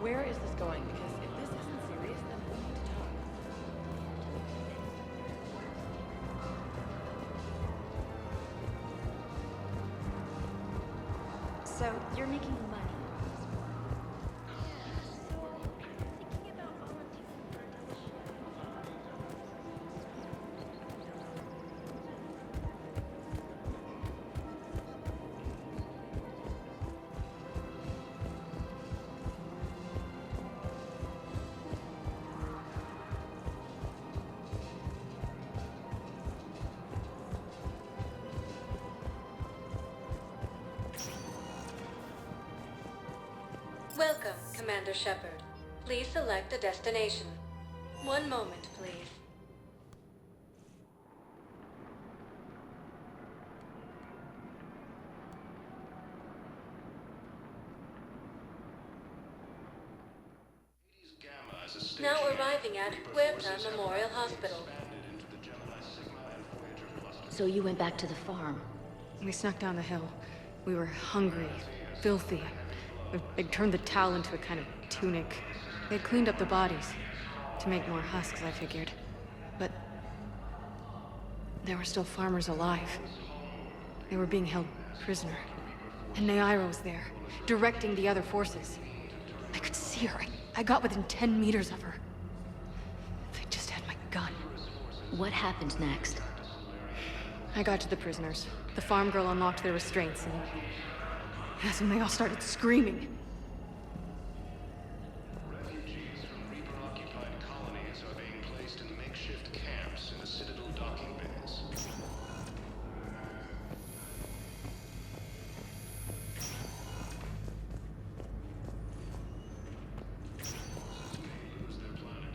Where is this going? Because if this isn't serious, then we need to talk. So, you're making money. Welcome, Commander Shepard. Please select a destination. One moment, please. Now arriving at Huerta Memorial Hospital. So you went back to the farm. We snuck down the hill. We were hungry, filthy. They'd turned the towel into a kind of tunic. They'd cleaned up the bodies to make more husks, I figured. But there were still farmers alive. They were being held prisoner. And Naira was there, directing the other forces. I could see her. I got within 10 meters of her. If I just had my gun. What happened next? I got to the prisoners. The farm girl unlocked their restraints, and that's when they all started screaming. Refugees from Reaper-occupied colonies are being placed in makeshift camps in the Citadel docking bays. Lose their planet.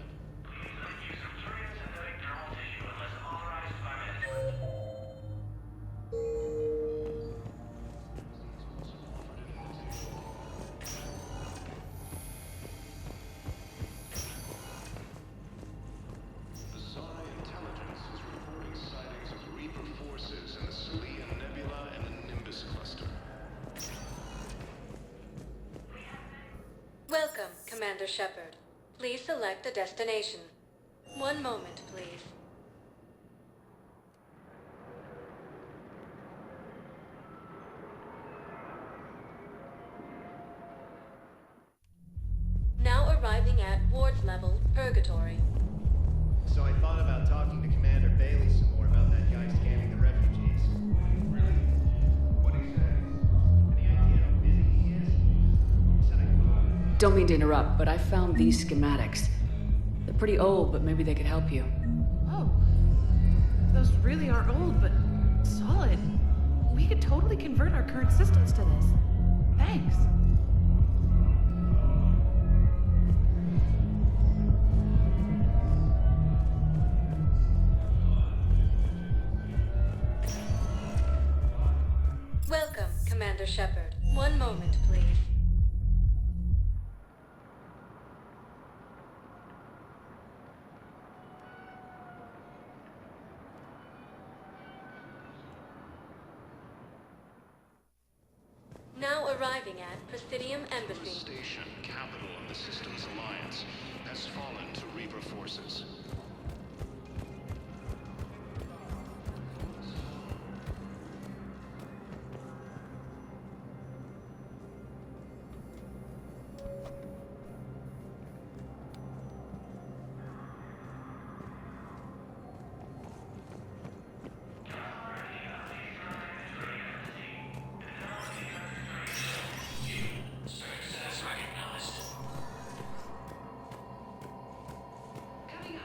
Welcome, Commander Shepard. Please select a destination. One moment, please. Now arriving at Ward's level, Purgatory. So I thought about talking to Commander Bailey some more about that guy scamming the refugees. Really? What do you say? Any idea how busy he is? Said I could. Don't mean to interrupt, but I found these schematics. They're pretty old, but maybe they could help you. Oh. Those really are old, but solid. We could totally convert our current systems to this. Thanks. Welcome, Commander Shepard. One moment, please. Now arriving at Presidium The Embassy. station, capital of the Systems Alliance, has fallen to Reaper forces. Coming up,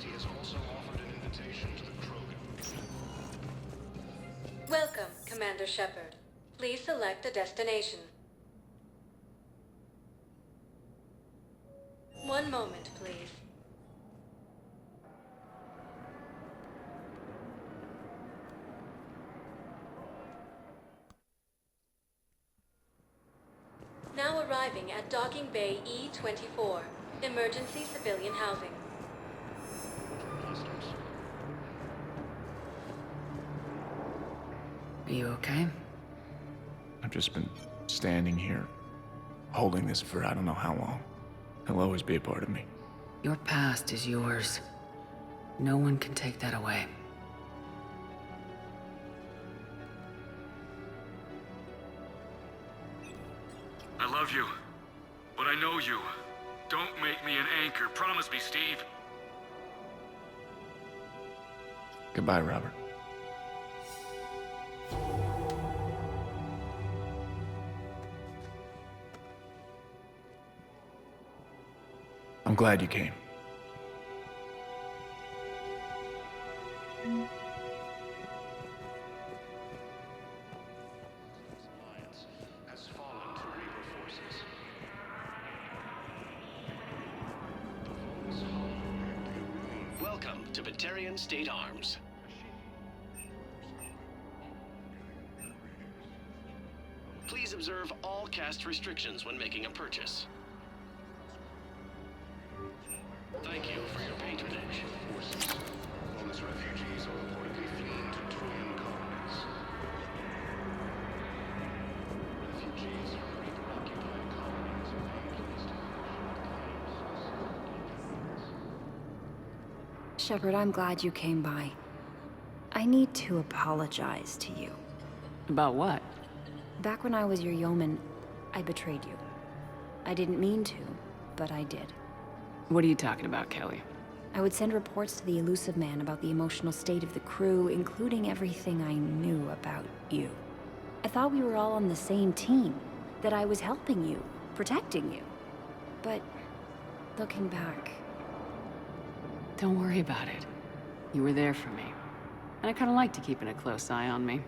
he has also offered an invitation to the Krogan. Welcome, Commander Shepard. Please select a destination. One moment, please. Now arriving at Docking Bay E-24, emergency civilian housing. Are you okay? I've just been standing here, holding this for I don't know how long. He'll always be a part of me. Your past is yours. No one can take that away. I love you, but I know you. Don't make me an anchor. Promise me, Steve. Goodbye, Robert. I'm glad you came. Alliance has fallen to Reaper forces. Welcome to Batarian State Arms. Please observe all caste restrictions when making a purchase. Thank you for your patronage. Forces. Bonus refugees are reportedly fleeing to Turian colonies. Refugees from Reaper-occupied colonies are being placed in Shepard, I'm glad you came by. I need to apologize to you. About what? Back when I was your yeoman, I betrayed you. I didn't mean to, but I did. What are you talking about, Kelly? I would send reports to the Elusive Man about the emotional state of the crew, including everything I knew about you. I thought we were all on the same team, that I was helping you, protecting you. But, looking back... Don't worry about it. You were there for me. And I kinda liked you keeping a close eye on me.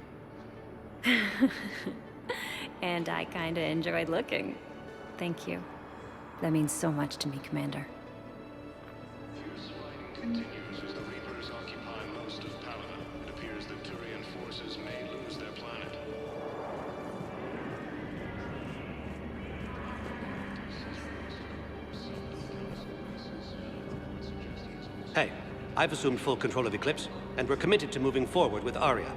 And I kinda enjoyed looking. Thank you. That means so much to me, Commander. Fierce fighting continues as the Reapers occupy most of Paladin. It appears that Turian forces may lose their planet. Hey, I've assumed full control of Eclipse, and we're committed to moving forward with Arya.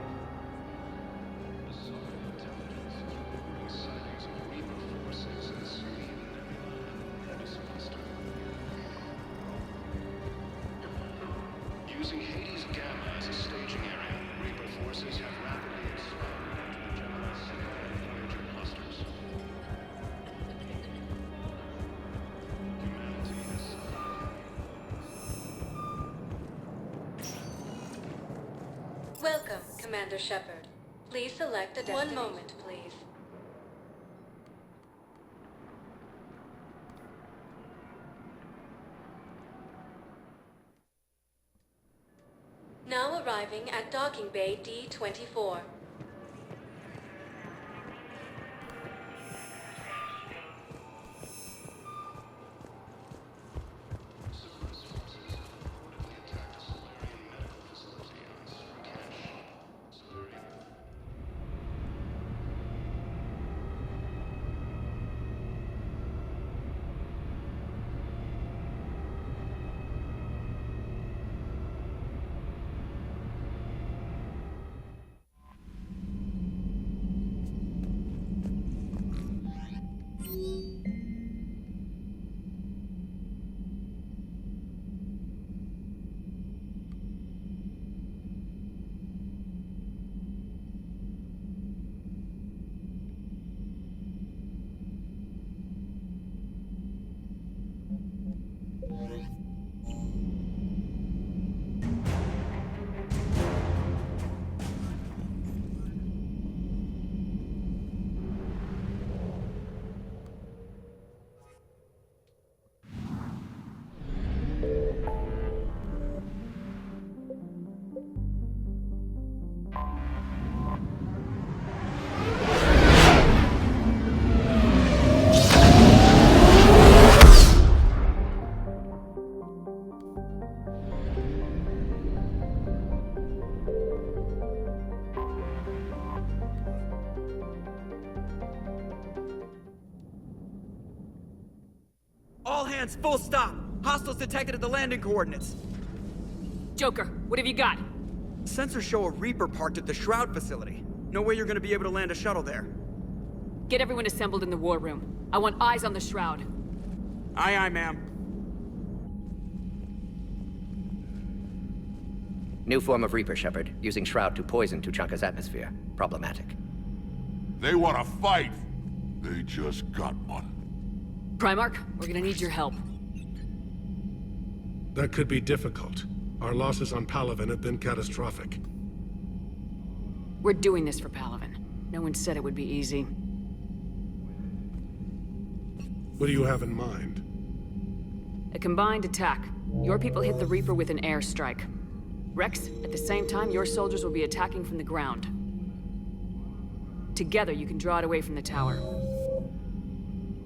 Using Hades Gamma as a staging area, Reaper forces have rapidly expanded into the Gemini and Voyager clusters. Humanity has suffered. Welcome, Commander Shepard. Please select a destination. One moment, please. Now arriving at Docking Bay D-24. hands, full stop. Hostiles detected at the landing coordinates. Joker, what have you got? Sensors show a Reaper parked at the Shroud facility. No way you're gonna be able to land a shuttle there. Get everyone assembled in the war room. I want eyes on the Shroud. Aye, ma'am. New form of Reaper, Shepard, using Shroud to poison Tuchanka's atmosphere. Problematic. They want to fight. They just got one. Primarch, we're gonna need your help. That could be difficult. Our losses on Palaven have been catastrophic. We're doing this for Palaven. No one said it would be easy. What do you have in mind? A combined attack. Your people hit the Reaper with an airstrike. Rex, at the same time, your soldiers will be attacking from the ground. Together, you can draw it away from the tower.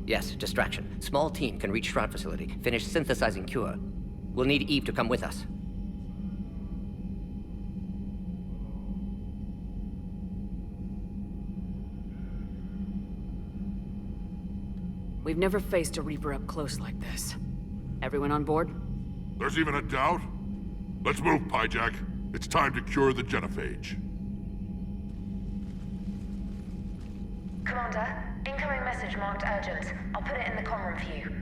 Yes, distraction. Small team can reach Shroud facility, finish synthesizing cure. We'll need Eve to come with us. We've never faced a Reaper up close like this. Everyone on board? There's even a doubt? Let's move, Pyjack. It's time to cure the genophage. Commander, incoming message marked urgent. I'll put it in the comm room for you.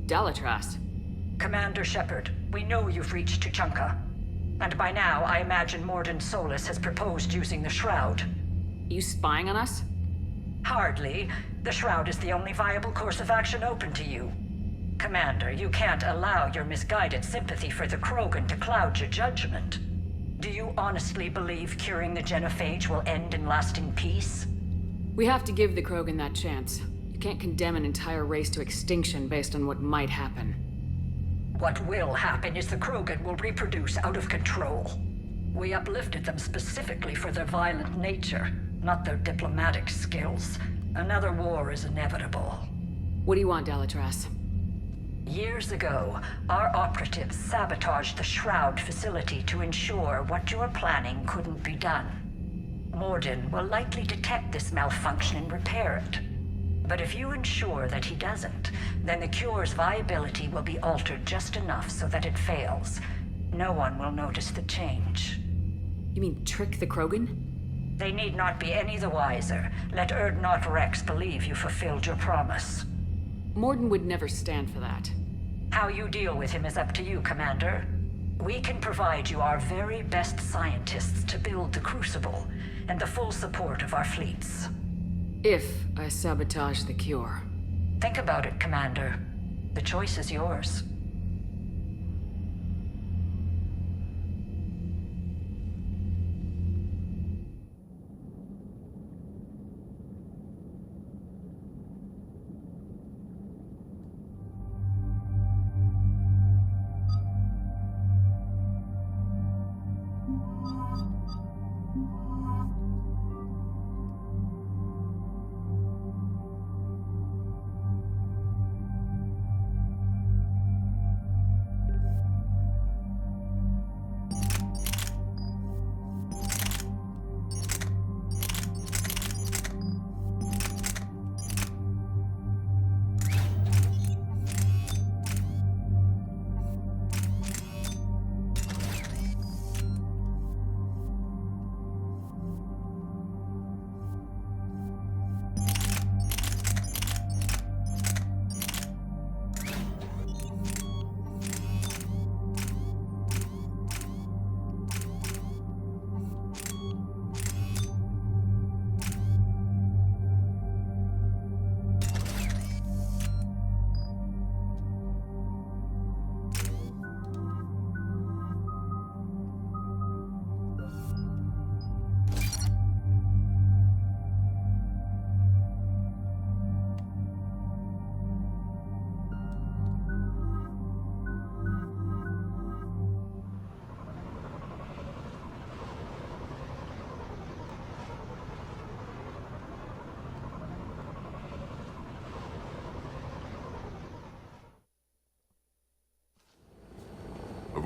Dalatras. Commander Shepard, we know you've reached Tuchanka. And by now, I imagine Mordin Solus has proposed using the Shroud. You spying on us? Hardly. The Shroud is the only viable course of action open to you. Commander, you can't allow your misguided sympathy for the Krogan to cloud your judgment. Do you honestly believe curing the genophage will end in lasting peace? We have to give the Krogan that chance. You can't condemn an entire race to extinction based on what might happen. What will happen is the Krogan will reproduce out of control. We uplifted them specifically for their violent nature, not their diplomatic skills. Another war is inevitable. What do you want, Dalatras? Years ago, our operatives sabotaged the Shroud facility to ensure what you were planning couldn't be done. Mordin will likely detect this malfunction and repair it. But if you ensure that he doesn't, then the cure's viability will be altered just enough so that it fails. No one will notice the change. You mean trick the Krogan? They need not be any the wiser. Let Urdnot Rex believe you fulfilled your promise. Mordin would never stand for that. How you deal with him is up to you, Commander. We can provide you our very best scientists to build the Crucible, and the full support of our fleets. If I sabotage the cure. Think about it, Commander. The choice is yours.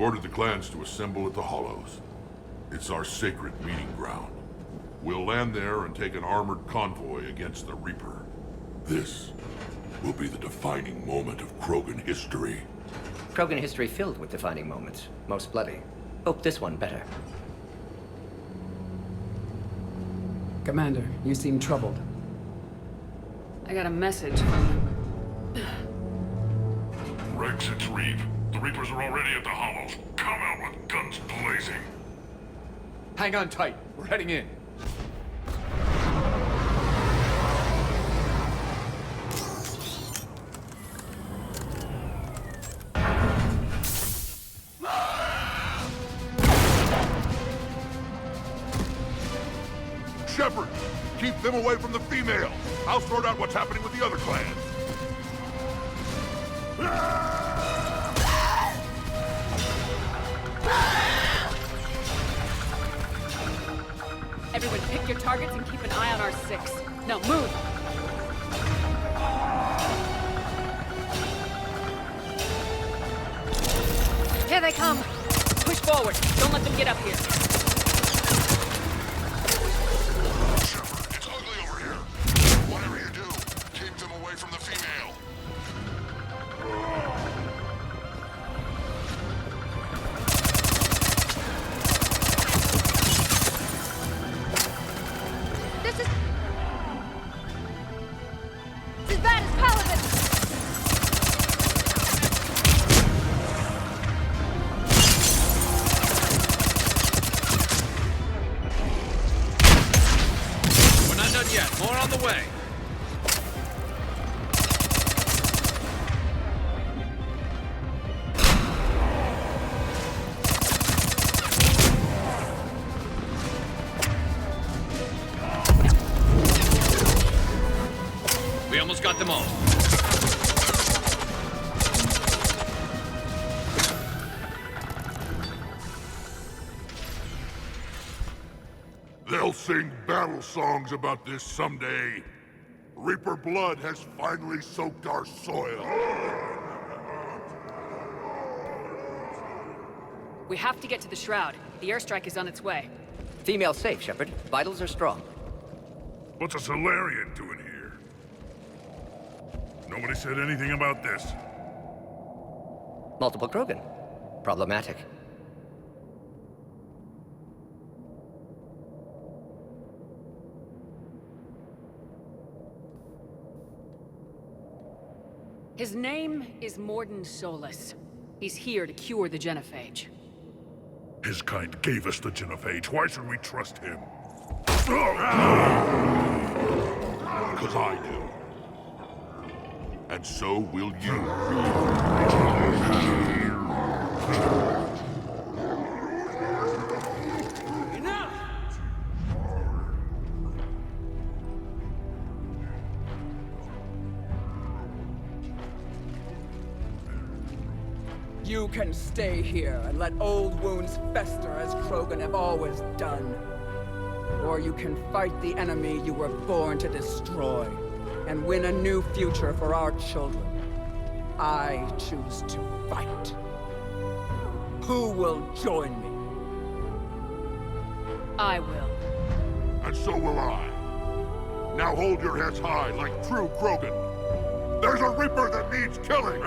I've ordered the clans to assemble at the Hollows. It's our sacred meeting ground. We'll land there and take an armored convoy against the Reaper. This will be the defining moment of Krogan history. Krogan history filled with defining moments, most bloody. Hope this one better. Commander, you seem troubled. I got a message from... Rex, it's Reap. The Reapers are already at the Hollows. Come out with guns blazing. Hang on tight. We're heading in. Shepard, keep them away from the female. I'll sort out what's happening with the other clans. Everyone pick your targets and keep an eye on our 6. Now move! Here they come! Push forward! Don't let them get up here! Shepard, it's ugly over here. Whatever you do, keep them away from the female. This is as bad as Paladin! We're not done yet. More on the way. We almost got them all. They'll sing battle songs about this someday. Reaper blood has finally soaked our soil. We have to get to the Shroud. The airstrike is on its way. Female safe, Shepard. Vitals are strong. What's a Solarian doing here? Nobody said anything about this. Multiple Krogan. Problematic. His name is Morden Solus. He's here to cure the genophage. His kind gave us the genophage. Why should we trust him? Because I do. And so will you. You can stay here and let old wounds fester as Krogan have always done. Or you can fight the enemy you were born to destroy and win a new future for our children. I choose to fight. Who will join me? I will. And so will I. Now hold your heads high like true Krogan. There's a Reaper that needs killing!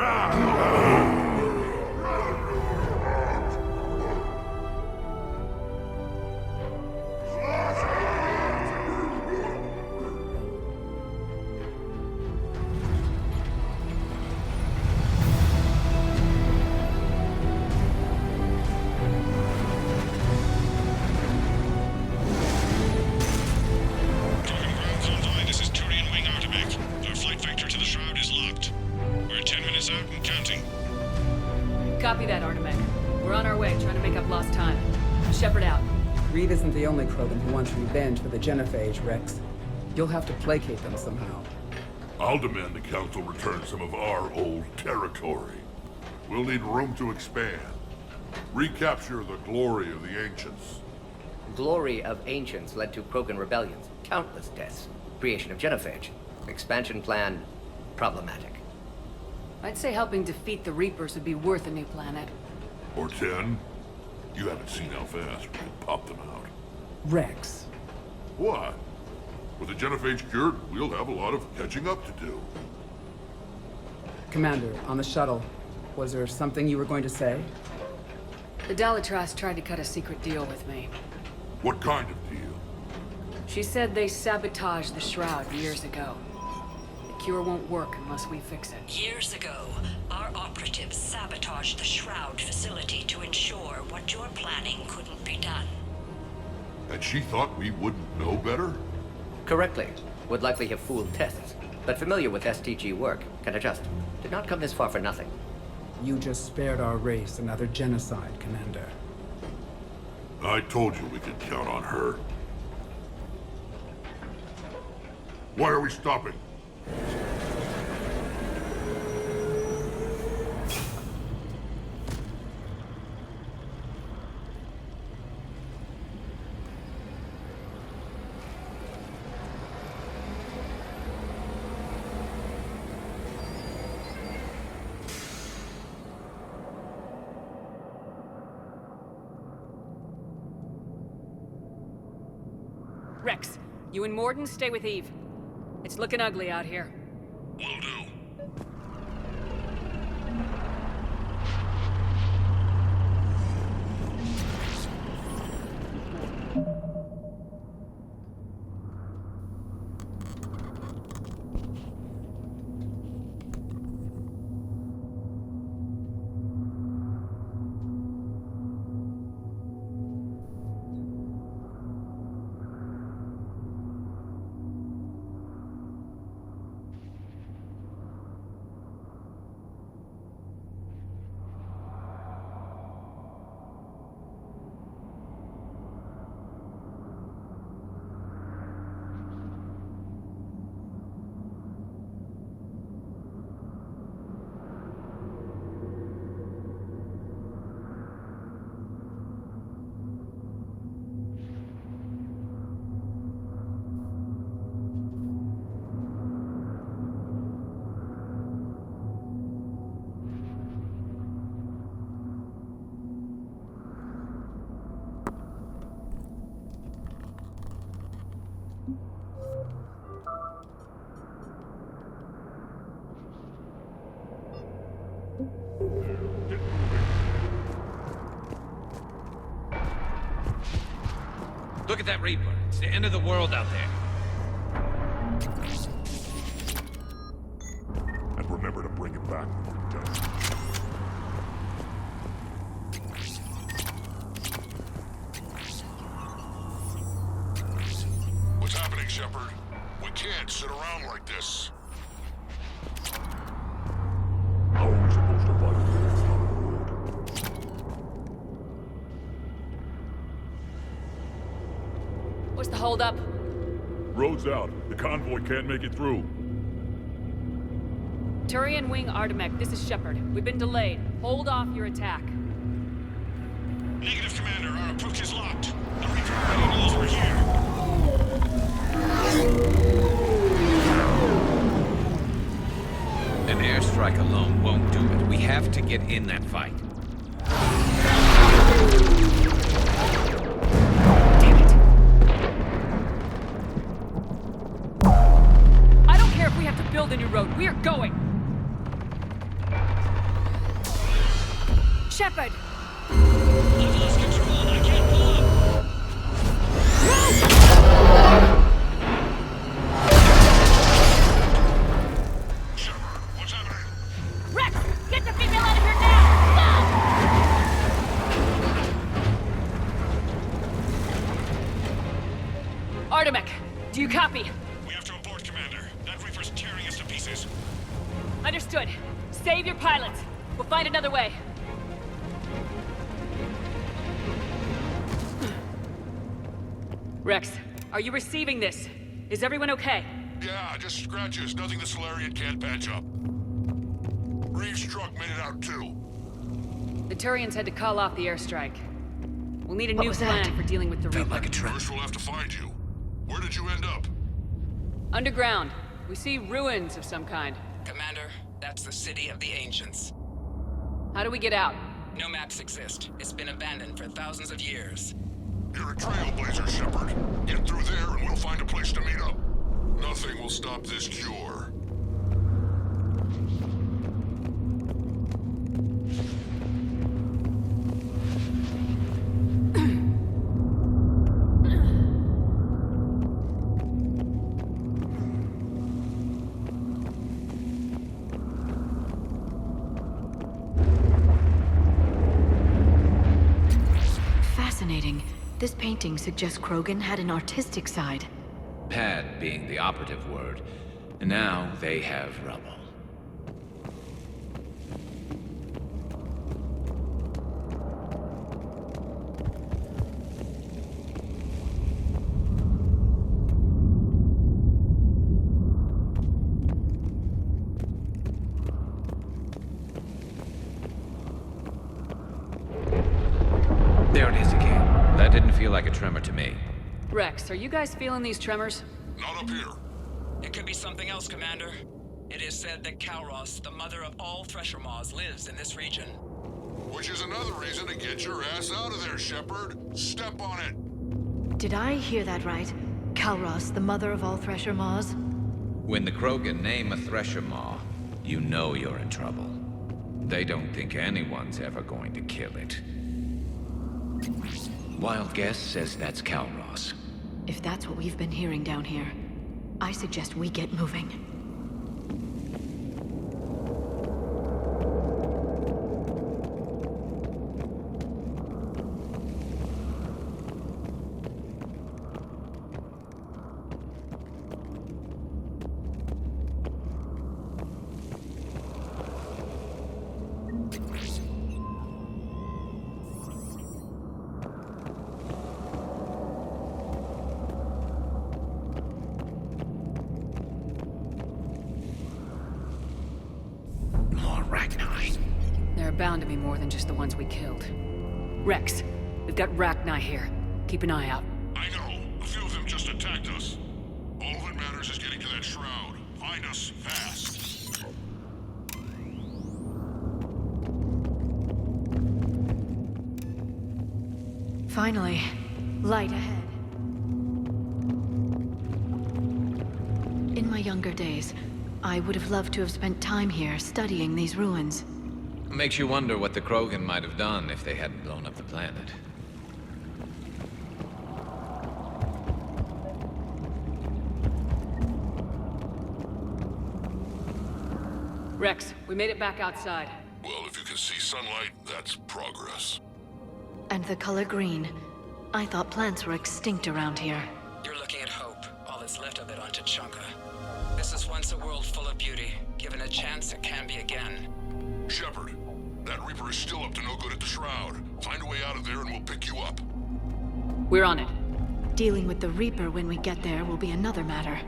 Copy that, Artemek. We're on our way, trying to make up lost time. Shepard out. Reed isn't the only Krogan who wants revenge for the genophage, Rex. You'll have to placate them somehow. I'll demand the Council return some of our old territory. We'll need room to expand. Recapture the glory of the Ancients. Glory of Ancients led to Krogan rebellions, countless deaths, creation of genophage. Expansion plan, problematic. I'd say helping defeat the Reapers would be worth a new planet. Or 10. You haven't seen how fast we can pop them out. Rex, What? With the genophage cured, we'll have a lot of catching up to do. Commander, on the shuttle, was there something you were going to say? The Dalitras tried to cut a secret deal with me. What kind of deal? She said they sabotaged the Shroud years ago. The cure won't work unless we fix it. Years ago, our operatives sabotaged the Shroud facility to ensure what you're planning couldn't be done. And she thought we wouldn't know better? Correctly. Would likely have fooled tests, but familiar with STG work, can adjust. Did not come this far for nothing. You just spared our race another genocide, Commander. I told you we could count on her. Why are we stopping? Rex, you and Morden stay with Eve. It's looking ugly out here. Will do. Look at that Reaper. It's the end of the world out there. And remember to bring it back when we're done. What's happening, Shepard? We can't sit around like this. How are we supposed to fight if it's not a road? What's the holdup? Road's out. The convoy can't make it through. Turian Wing Artemek, this is Shepard. We've been delayed. Hold off your attack. Negative, Commander. Our approach is locked. The Reaper already knows we're here. An airstrike alone won't do it. We have to get in that fight. Damn it! I don't care if we have to build a new road. We are going! Shepard! I've lost control. I can't pull up. Shepard, what's happening? Rex! Get the female out of here now! Go! Artemek, do you copy? We have to abort, Commander. That Reaper's tearing us to pieces. Understood. Save your pilots. We'll find another way. Rex, are you receiving this? Is everyone okay? Yeah, just scratches. Nothing the Solarian can't patch up. Reeves' truck made it out too. The Turians had to call off the airstrike. We'll need a What new was plan that? for dealing with the Felt Reaper. like a trap. First we'll have to find you. Where did you end up? Underground. We see ruins of some kind. Commander, that's the City of the Ancients. How do we get out? No maps exist. It's been abandoned for thousands of years. You're a trailblazer, Shepard. Get through there and we'll find a place to meet up. Nothing will stop this cure. Fascinating. This painting suggests Krogan had an artistic side. Had being the operative word. And now they have rubble. There it is again. That didn't feel like a tremor to me. Rex, are you guys feeling these tremors? Not up here. It could be something else, Commander. It is said that Kalros, the mother of all Thresher Maws, lives in this region. Which is another reason to get your ass out of there, Shepard. Step on it. Did I hear that right? Kalros, the mother of all Thresher Maws? When the Krogan name a Thresher Maw, you know you're in trouble. They don't think anyone's ever going to kill it. Wild guess says that's Kalros. If that's what we've been hearing down here, I suggest we get moving. There are bound to be more than just the ones we killed. Rex, we've got Rachni here. Keep an eye out. I know. A few of them just attacked us. All that matters is getting to that shroud. Find us fast. Finally, light ahead. In my younger days, I would have loved to have spent time here studying these ruins. Makes you wonder what the Krogan might have done if they hadn't blown up the planet. Rex, we made it back outside. Well, if you can see sunlight, that's progress. And the color green. I thought plants were extinct around here. You're looking at hope, all that's left of it on Tachanka. This is once a world full of beauty. Given a chance, it can be again. Shepard, that Reaper is still up to no good at the Shroud. Find a way out of there and we'll pick you up. We're on it. Dealing with the Reaper when we get there will be another matter.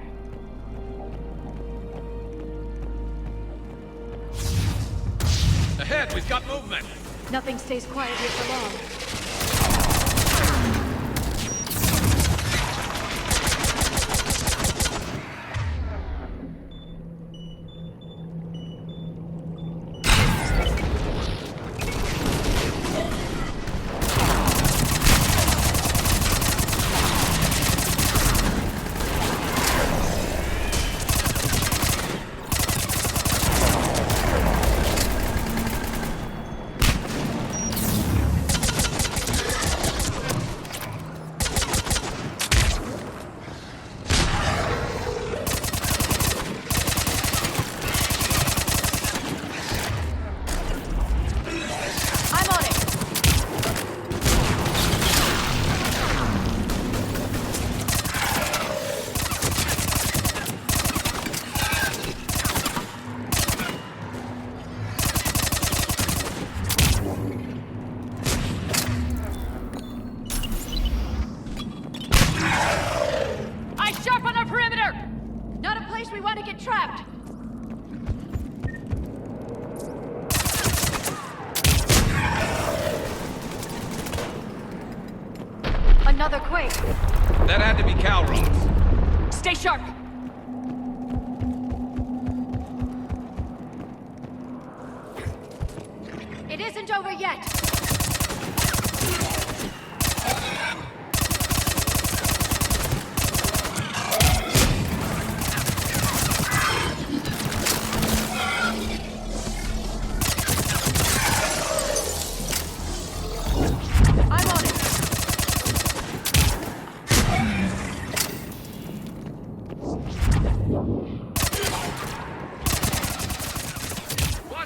Ahead, we've got movement! Nothing stays quiet here for long. Another quake. That had to be Kalros. Stay sharp. It isn't over yet.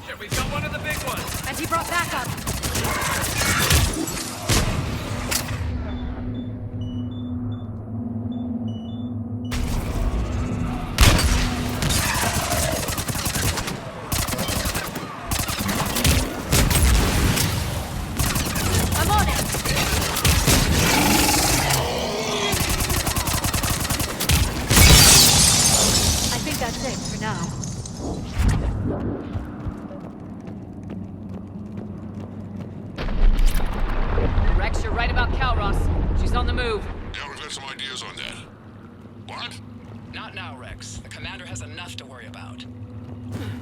Watch it, we've got one of the big ones! And he brought backup! I'm on it! I think that's it for now. Rex, you're right about Calros. She's on the move. Yeah, we've got some ideas on that. What? Not now, Rex. The commander has enough to worry about.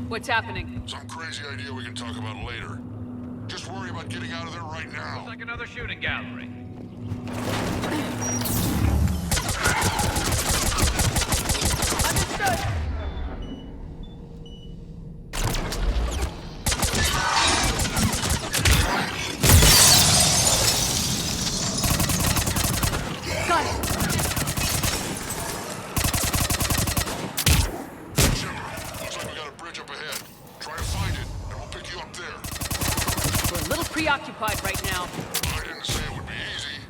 What's happening? Some crazy idea we can talk about later. Just worry about getting out of there right now. Looks like another shooting gallery. Understood! Got it! Looks like we got a bridge up ahead. Try to find it, and we'll pick you up there. We're a little preoccupied right now. I didn't say it would be easy.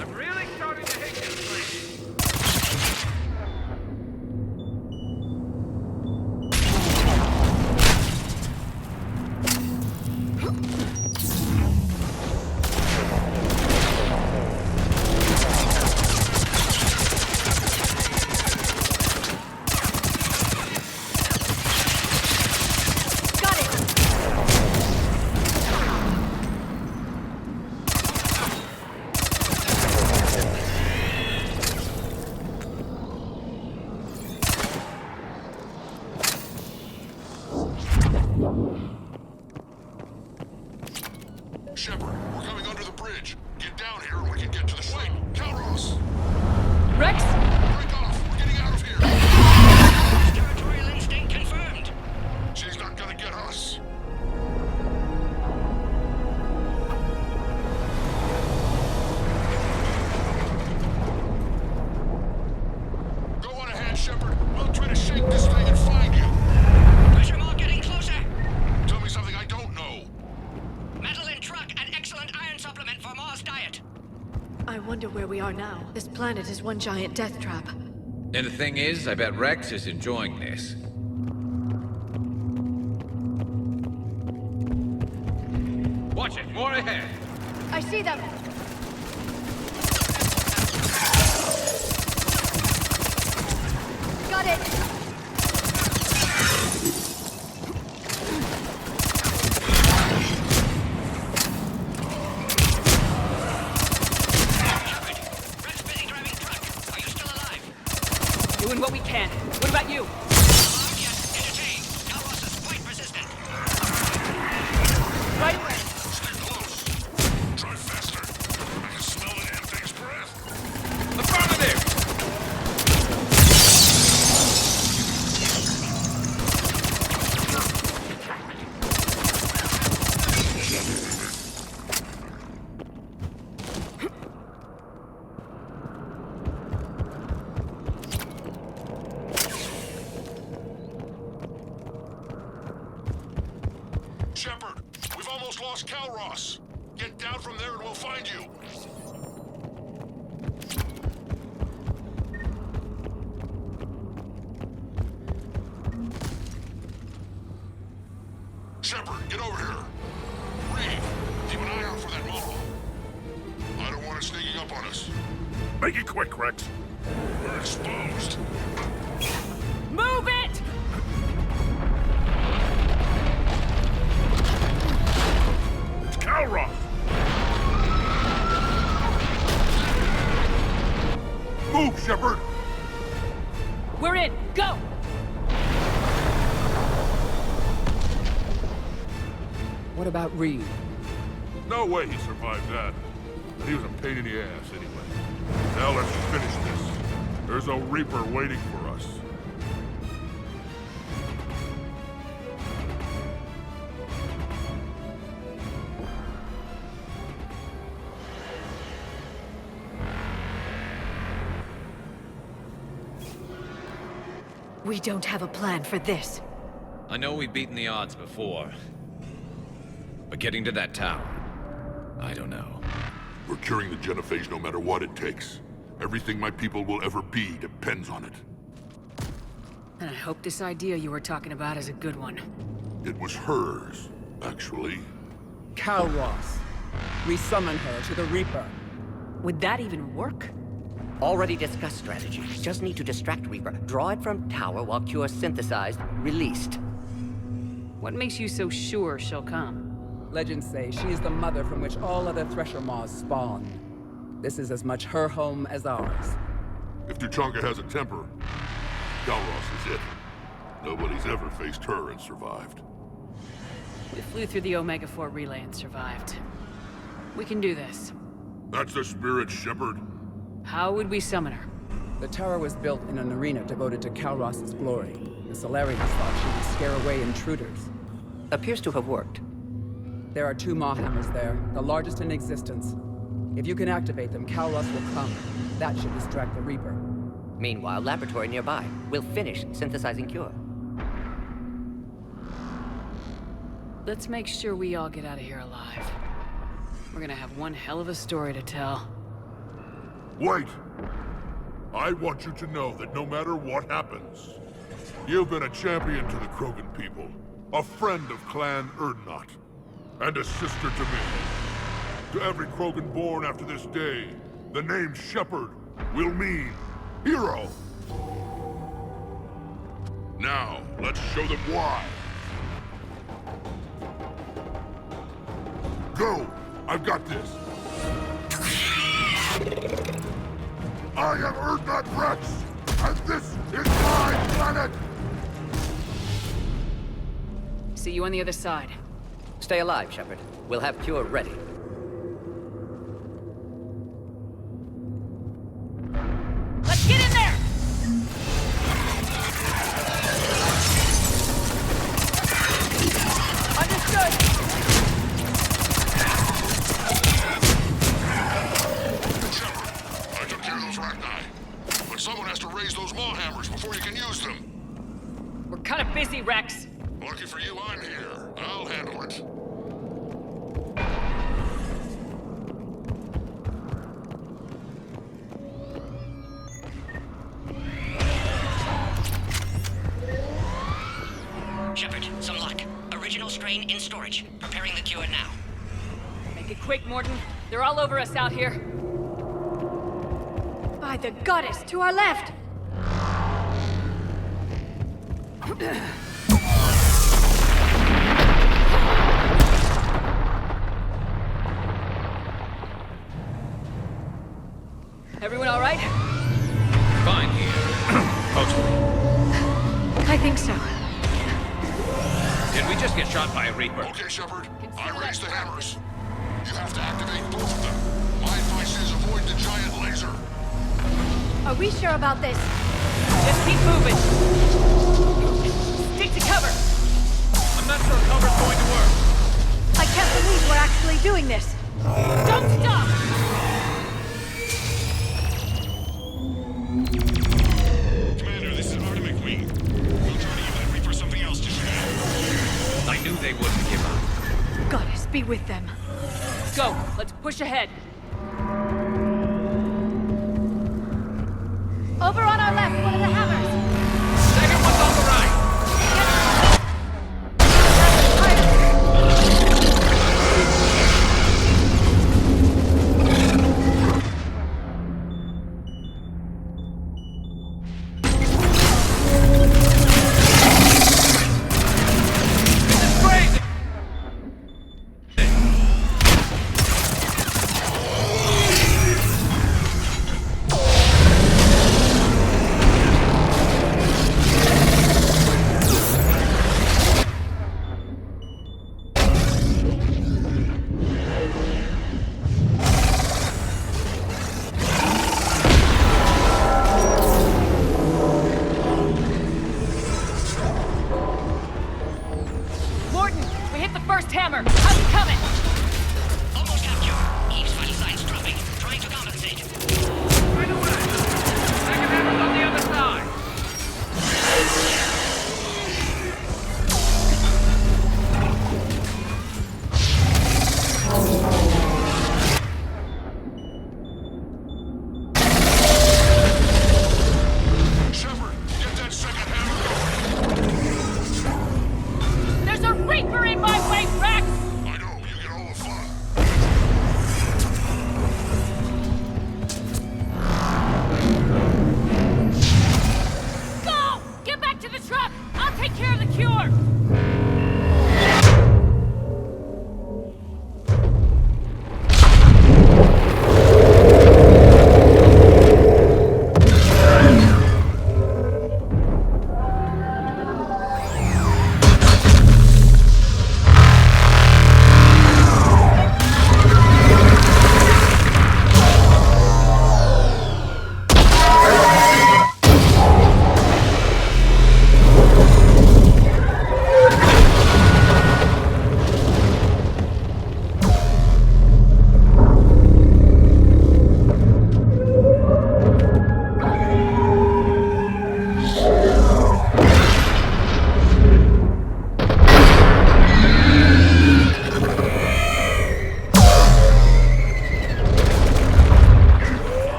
I'm really starting to hate this place. Got it! Shepard, we're coming under the bridge. Get down here and we can get to the ship. Calros! Rex? Break off! We're getting out of here! Territorial instinct confirmed. She's not gonna get us. Go on ahead, Shepard. We'll try to shake this thing and find you. Pressure mark getting closer. Tell me something I don't know. Metal in truck and excellent iron supplement for Mars diet. I wonder where we are now. This planet is one giant death trap. And the thing is, I bet Rex is enjoying this. Watch it, more ahead. I see them! Got it! Rex busy driving truck. Are you still alive? Doing what we can. What about you? Armed yet. Entertained. Calros is quite persistent. Right away. Stay close. Try faster. I can smell the damn thing's breath. Affirmative! Shepard, we've almost lost Calros. Get down from there and we'll find you. Shepard, get over here. Reed, keep an eye out for that mobile. I don't want it sneaking up on us. Make it quick, Rex. We're exposed. Move it! It's Calros! Move, Shepard! We're in. Go! What about Reed? No way he survived that. He was a pain in the ass anyway. Now let's finish this. There's a Reaper waiting for us. We don't have a plan for this. I know we've beaten the odds before. But getting to that tower, I don't know. We're curing the genophage no matter what it takes. Everything my people will ever be depends on it. And I hope this idea you were talking about is a good one. It was hers, actually. Kalros. Resummon her to the Reaper. Would that even work? Already discussed strategy. Just need to distract Reaper. Draw it from tower while Cure synthesized, released. What makes you so sure she'll come? Legends say she is the mother from which all other Thresher Maws spawned. This is as much her home as ours. If Tuchanka has a temper, Kalros is it. Nobody's ever faced her and survived. We flew through the Omega-4 relay and survived. We can do this. That's the spirit, Shepard. How would we summon her? The tower was built in an arena devoted to Kalros' glory. The Solarians thought she would scare away intruders. Appears to have worked. There are 2 Maw hammers there, the largest in existence. If you can activate them, Kalros will come. That should distract the Reaper. Meanwhile, laboratory nearby. We'll finish synthesizing Cure. Let's make sure we all get out of here alive. We're gonna have one hell of a story to tell. Wait! I want you to know that no matter what happens, you've been a champion to the Krogan people, a friend of Clan Erdnot, and a sister to me. To every Krogan born after this day, the name Shepard will mean hero. Now, let's show them why. Go! I've got this. I am Erdnot Rex, and this is my planet! See you on the other side. Stay alive, Shepard. We'll have Cure ready. Let's get in there! Understood! But someone has to raise those Maw hammers before you can use them. We're kind of busy, Rex. Lucky for you, I'm here. I'll handle it. Shepard, some luck. Original strain in storage. Preparing the cure now. Make it quick, Morton. They're all over us out here. By the goddess, to our left! Everyone all right? Fine here. I think so. Did we just get shot by a Reaper? Okay, Shepard. I raised the hammers. You have to activate both of them. My advice is avoid the giant laser. Are we sure about this? Just keep moving. Stick to cover. I'm not sure cover's going to work. I can't believe we're actually doing this. Don't stop! Commander, this is Artemis Queen. We'll try to give that Reaper something else to shoot at. I knew they wouldn't give up. Goddess, be with them. Go. Let's push ahead. Over on our left, one of the hammers. Second one's on the right. This is crazy.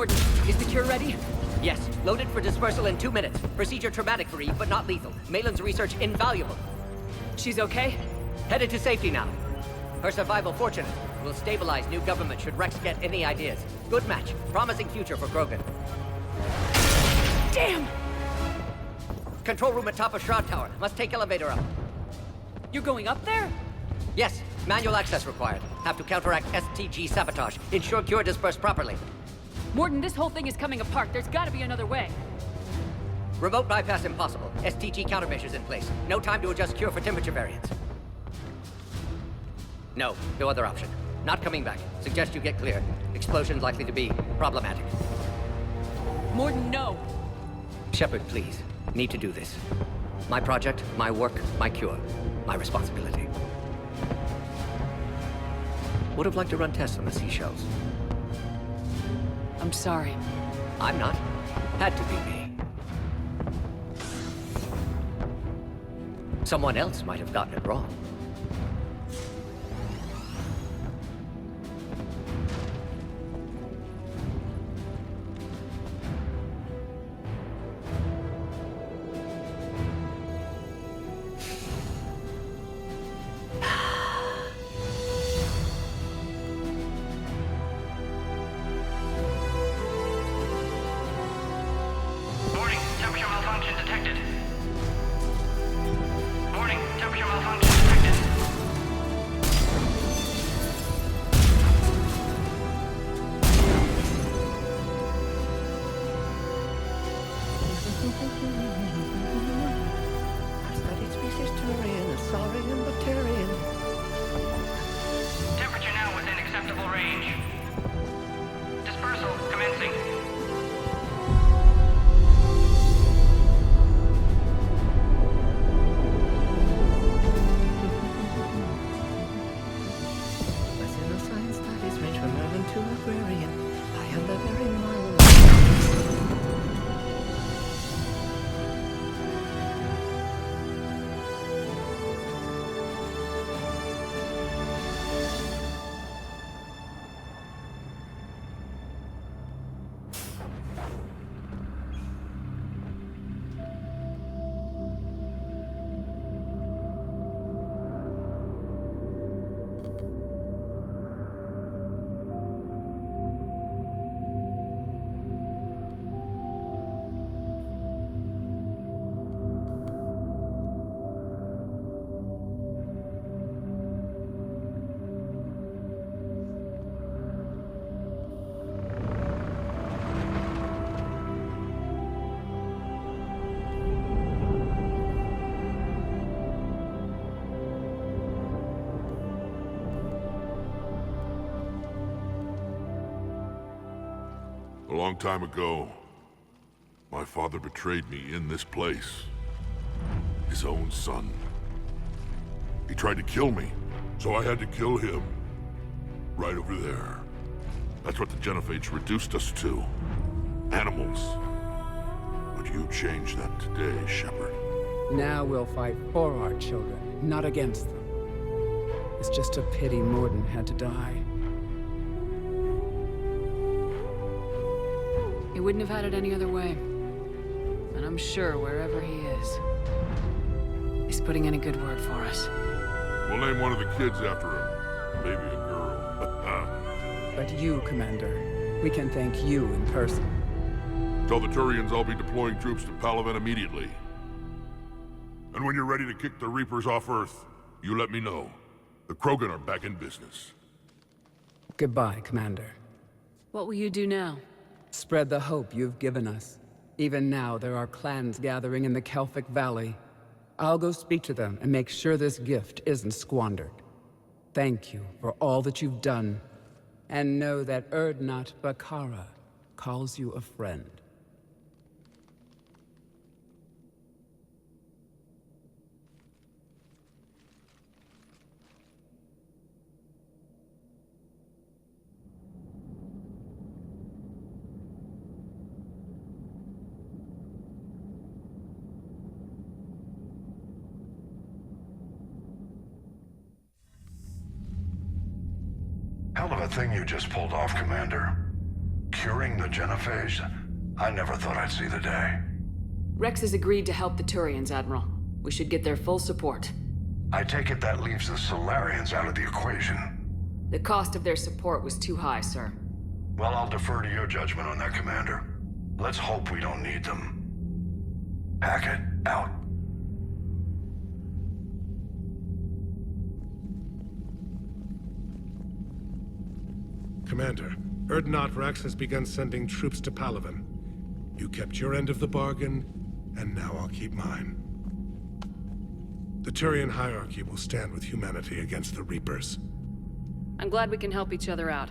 Morden, is the cure ready? Yes, loaded for dispersal in 2 minutes. Procedure traumatic for Eve, but not lethal. Malin's research invaluable. She's okay? Headed to safety now. Her survival fortunate. Will stabilize new government should Rex get any ideas. Good match. Promising future for Krogan. Damn! Control room at top of Shroud Tower. Must take elevator up. You're going up there? Yes, manual access required. Have to counteract STG sabotage. Ensure cure dispersed properly. Morden, this whole thing is coming apart. There's gotta be another way. Remote bypass impossible. STG countermeasures in place. No time to adjust cure for temperature variance. No other option. Not coming back. Suggest you get clear. Explosion's likely to be problematic. Morden, no! Shepard, please. Need to do this. My project, my work, my cure. My responsibility. Would have liked to run tests on the seashells. I'm sorry. I'm not. Had to be me. Someone else might have gotten it wrong. Warning, temperature malfunction detected. Warning, temperature malfunction detected. Studied species Turian, Saurian, Bacterian. Temperature now within acceptable range. Dispersal commencing. Science studies range from urban to agrarian. I am the very mild. A long time ago, my father betrayed me in this place. His own son. He tried to kill me, so I had to kill him. Right over there. That's what the Genophages reduced us to. Animals. But you changed that today, Shepard. Now we'll fight for our children, not against them. It's just a pity Morden had to die. He wouldn't have had it any other way. And I'm sure wherever he is, he's putting in a good word for us. We'll name one of the kids after him. Maybe a girl. But you, Commander, we can thank you in person. Tell the Turians I'll be deploying troops to Palaven immediately. And when you're ready to kick the Reapers off Earth, you let me know. The Krogan are back in business. Goodbye, Commander. What will you do now? Spread the hope you've given us. Even now, there are clans gathering in the Kelphic Valley. I'll go speak to them and make sure this gift isn't squandered. Thank you for all that you've done. And know that Urdnot Bakara calls you a friend. Hell of a thing you just pulled off, Commander. curing the genophage? I never thought I'd see the day. Rex has agreed to help the Turians, Admiral. We should get their full support. I take it that leaves the Solarians out of the equation. The cost of their support was too high, sir. Well, I'll defer to your judgment on that, Commander. Let's hope we don't need them. Hackett, out. Commander, Urdnot Rex has begun sending troops to Palaven. You kept your end of the bargain, and now I'll keep mine. The Turian hierarchy will stand with humanity against the Reapers. I'm glad we can help each other out.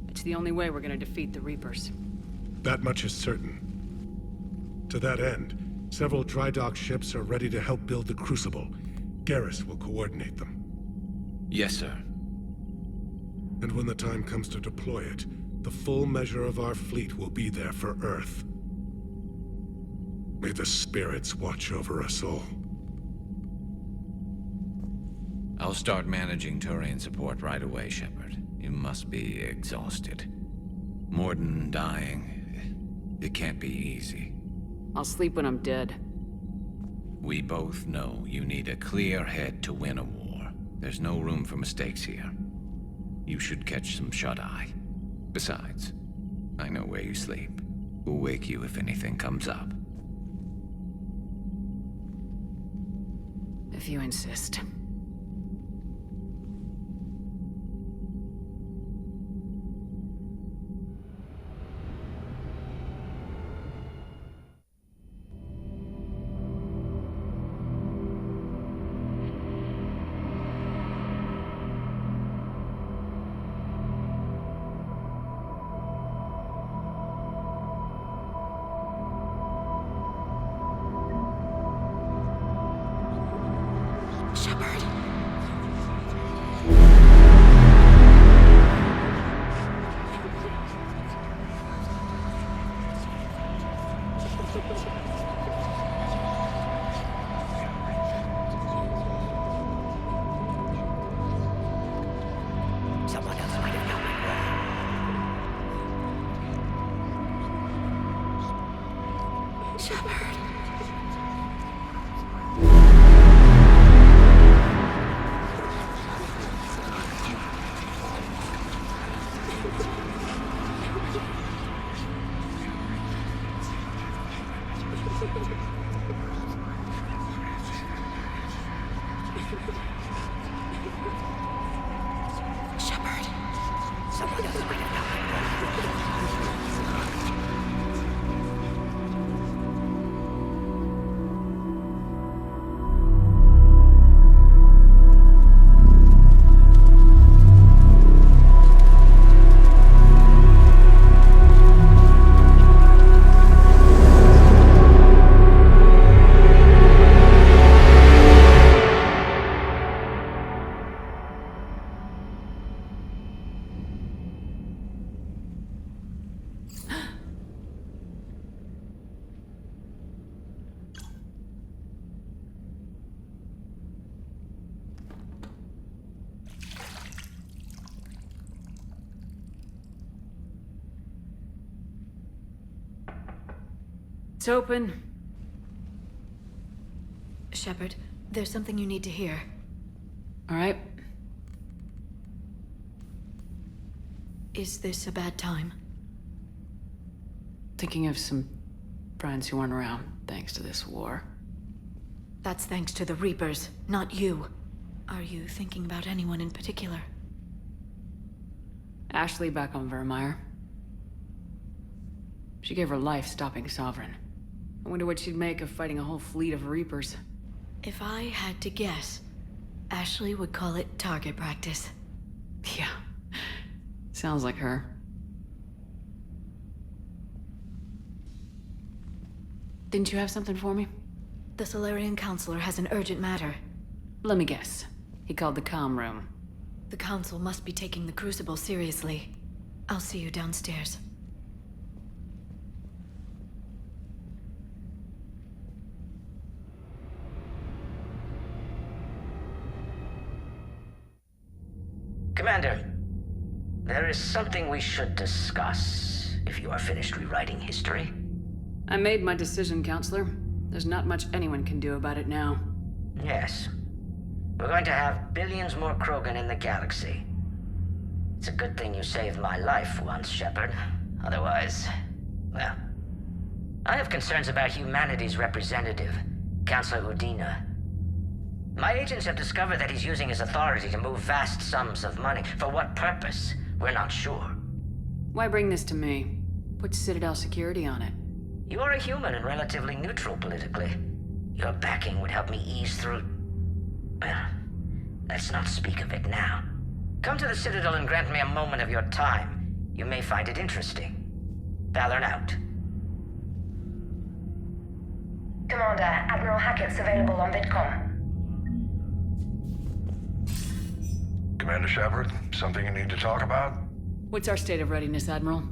It's the only way we're gonna defeat the Reapers. That much is certain. To that end, several dry dock ships are ready to help build the Crucible. Garrus will coordinate them. Yes, sir. And when the time comes to deploy it, the full measure of our fleet will be there for Earth. May the spirits watch over us all. I'll start managing Turian support right away, Shepard. You must be exhausted. Morden dying. It can't be easy. I'll sleep when I'm dead. We both know you need a clear head to win a war. There's no room for mistakes here. You should catch some shut-eye. Besides, I know where you sleep. We'll wake you if anything comes up. If you insist. Someone else might have gotten it wrong. Shepard. Someone else might have gotten it It's open. Shepard, there's something you need to hear. All right. Is this a bad time? Thinking of some friends who aren't around thanks to this war. That's thanks to the Reapers, not you. Are you thinking about anyone in particular? Ashley back on Vermeer. She gave her life stopping Sovereign. I wonder what she'd make of fighting a whole fleet of Reapers. If I had to guess, Ashley would call it target practice. Yeah. Sounds like her. Didn't you have something for me? The Solarian Counselor has an urgent matter. Let me guess. He called the comm room. The Council must be taking the Crucible seriously. I'll see you downstairs. Commander, there is something we should discuss. if you are finished rewriting history? I made my decision, Counselor. There's not much anyone can do about it now. Yes. We're going to have billions more Krogan in the galaxy. It's a good thing you saved my life once, Shepard. Otherwise, well... I have concerns about humanity's representative, Councilor Udina. My agents have discovered that he's using his authority to move vast sums of money. For what purpose? We're not sure. Why bring this to me? Put Citadel security on it. You are a human and relatively neutral politically. Your backing would help me ease through... Well, let's not speak of it now. Come to the Citadel and grant me a moment of your time. You may find it interesting. Valorn out. Commander, Admiral Hackett's available on VidCom. Commander Shepard, something you need to talk about? What's our state of readiness, Admiral?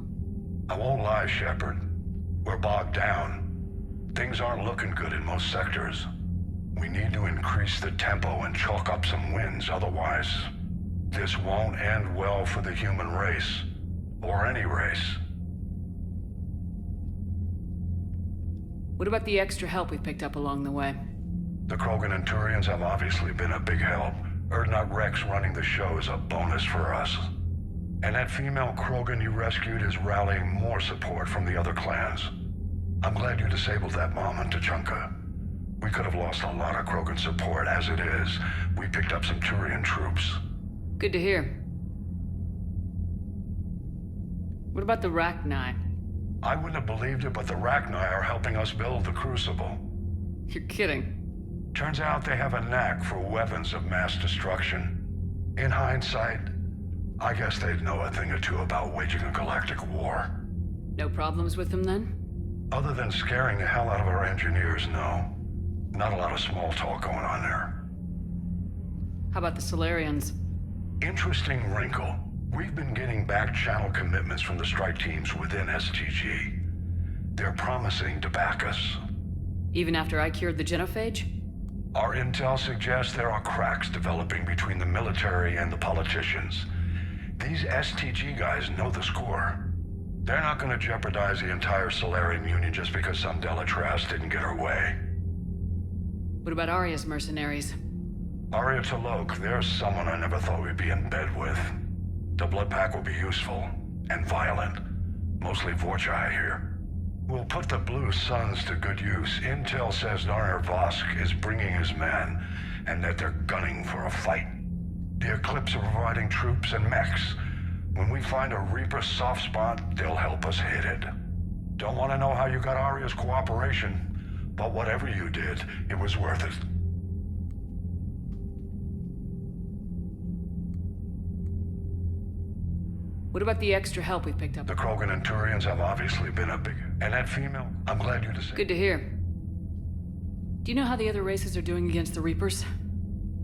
I won't lie, Shepard. We're bogged down. Things aren't looking good in most sectors. We need to increase the tempo and chalk up some wins, otherwise... this won't end well for the human race. Or any race. What about the extra help we picked up along the way? The Krogan and Turians have obviously been a big help. Urdnot Rex running the show is a bonus for us. And that female Krogan you rescued is rallying more support from the other clans. I'm glad you disabled that mom in Tuchanka. We could have lost a lot of Krogan support. As it is, we picked up some Turian troops. Good to hear. What about the Rachni? I wouldn't have believed it, but the Rachni are helping us build the Crucible. You're kidding. Turns out they have a knack for weapons of mass destruction. In hindsight, I guess they'd know a thing or two about waging a galactic war. No problems with them, then? Other than scaring the hell out of our engineers, no. Not a lot of small talk going on there. How about the Solarians? Interesting wrinkle. We've been getting back-channel commitments from the strike teams within STG. They're promising to back us. Even after I cured the genophage? Our intel suggests there are cracks developing between the military and the politicians. These STG guys know the score. They're not going to jeopardize the entire Solarian Union just because some Delatras didn't get her way. What about Arya's mercenaries? Arya T'Loak, there's someone I never thought we'd be in bed with. The blood pack will be useful, and violent. Mostly Vorchai here. We'll put the Blue Suns to good use. Intel says Narner Vosk is bringing his men, and that they're gunning for a fight. The Eclipse are providing troops and mechs. When we find a Reaper soft spot, they'll help us hit it. Don't want to know how you got Arya's cooperation, but whatever you did, it was worth it. What about the extra help we picked up? The Krogan and Turians have obviously been a big... And that female, I'm glad you decided. Good to hear. Do you know how the other races are doing against the Reapers?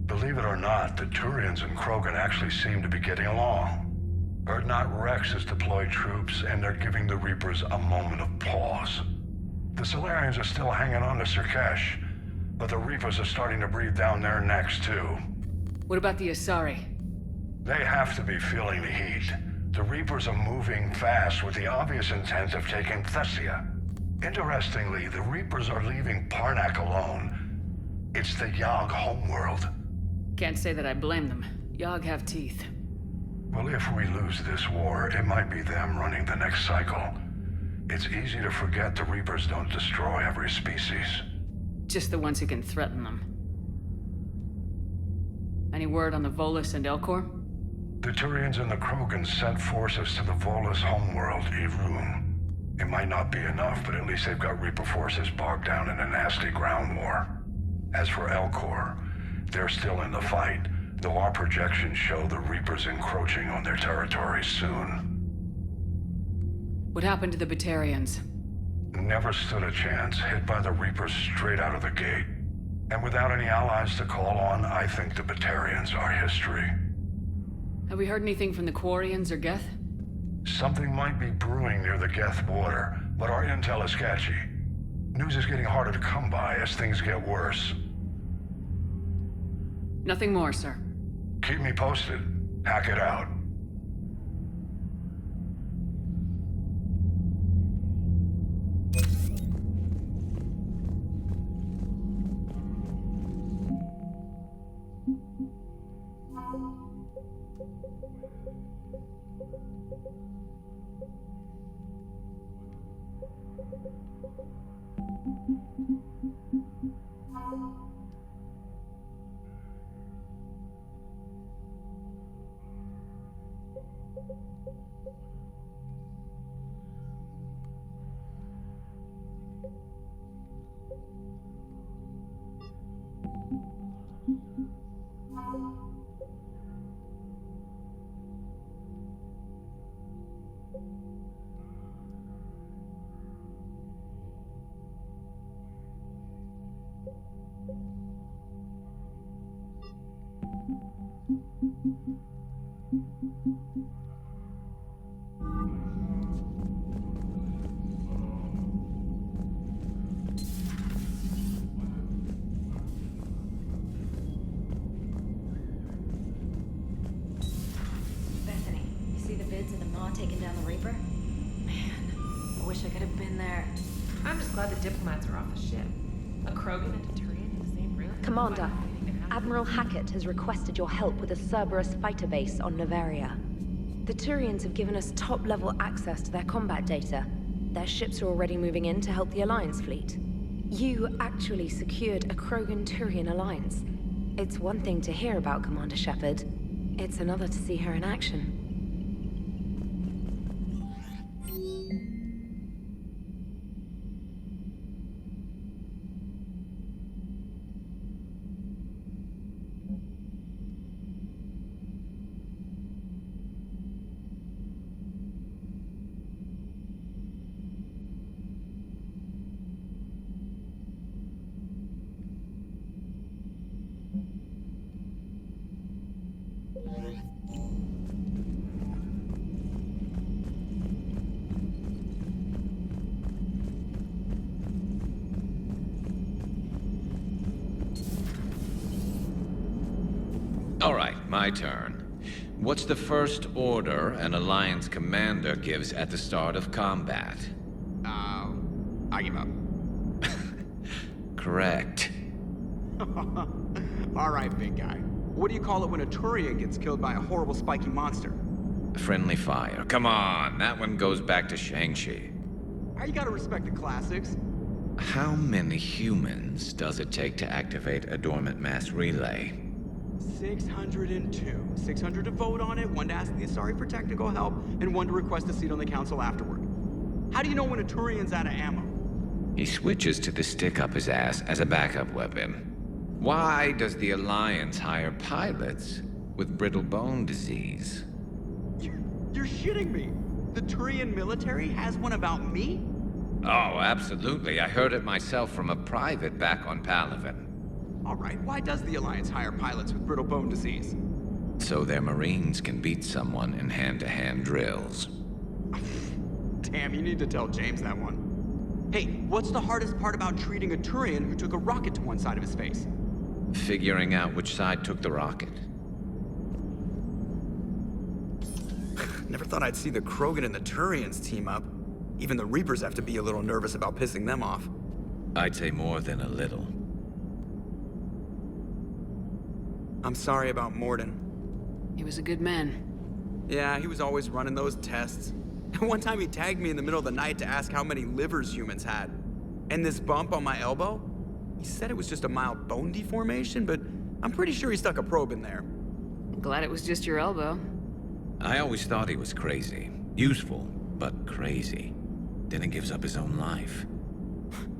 Believe it or not, the Turians and Krogan actually seem to be getting along. Urdnot Rex has deployed troops, and they're giving the Reapers a moment of pause. The Solarians are still hanging on to Sirkesh, but the Reapers are starting to breathe down their necks, too. What about the Asari? They have to be feeling the heat. The Reapers are moving fast with the obvious intent of taking Thessia. Interestingly, the Reapers are leaving Parnak alone. It's the Yogg homeworld. Can't say that I blame them. Yogg have teeth. Well, if we lose this war, it might be them running the next cycle. It's easy to forget the Reapers don't destroy every species. Just the ones who can threaten them. Any word on the Volus and Elcor? The Turians and the Krogan sent forces to the Volus homeworld, Irun. It might not be enough, but at least they've got Reaper forces bogged down in a nasty ground war. As for Elcor, they're still in the fight, though our projections show the Reapers encroaching on their territory soon. What happened to the Batarians? Never stood a chance, hit by the Reapers straight out of the gate. And without any allies to call on, I think the Batarians are history. Have we heard anything from the Quarians or Geth? Something might be brewing near the Geth border, but our intel is sketchy. News is getting harder to come by as things get worse. Nothing more, sir. Keep me posted. Hack it out. Bethany, you see the vids of the Maw taking down the Reaper? Man, I wish I could have been there. I'm just glad the diplomats are off the ship. A Krogan and a Turian in the same room? Commander, Admiral Hackett has requested your help with a Cerberus fighter base on Novaria. The Turians have given us top-level access to their combat data. Their ships are already moving in to help the Alliance fleet. You actually secured a Krogan-Turian alliance. It's one thing to hear about Commander Shepard. It's another to see her in action. All right, my turn. What's the first order an Alliance commander gives at the start of combat? I give up. Correct. Alright, big guy. What do you call it when a Turian gets killed by a horrible spiky monster? Friendly fire. Come on, that one goes back to Shang-Chi. You gotta respect the classics. How many humans does it take to activate a dormant mass relay? 602. 600 to vote on it, 1 to ask the Asari for technical help, and 1 to request a seat on the council afterward. How do you know when a Turian's out of ammo? He switches to the stick up his ass as a backup weapon. Why does the Alliance hire pilots with brittle bone disease? You're shitting me! The Turian military has one about me? Oh, absolutely. I heard it myself from a private back on Palaven. Alright, why does the Alliance hire pilots with brittle bone disease? So their Marines can beat someone in hand-to-hand drills. Damn, you need to tell James that one. Hey, what's the hardest part about treating a Turian who took a rocket to one side of his face? Figuring out which side took the rocket. Never thought I'd see the Krogan and the Turians team up. Even the Reapers have to be a little nervous about pissing them off. I'd say more than a little. I'm sorry about Morden. He was a good man. Yeah, he was always running those tests. And one time he tagged me in the middle of the night to ask how many livers humans had. And this bump on my elbow? He said it was just a mild bone deformation, but I'm pretty sure he stuck a probe in there. I'm glad it was just your elbow. I always thought he was crazy. Useful, but crazy. Then he gives up his own life.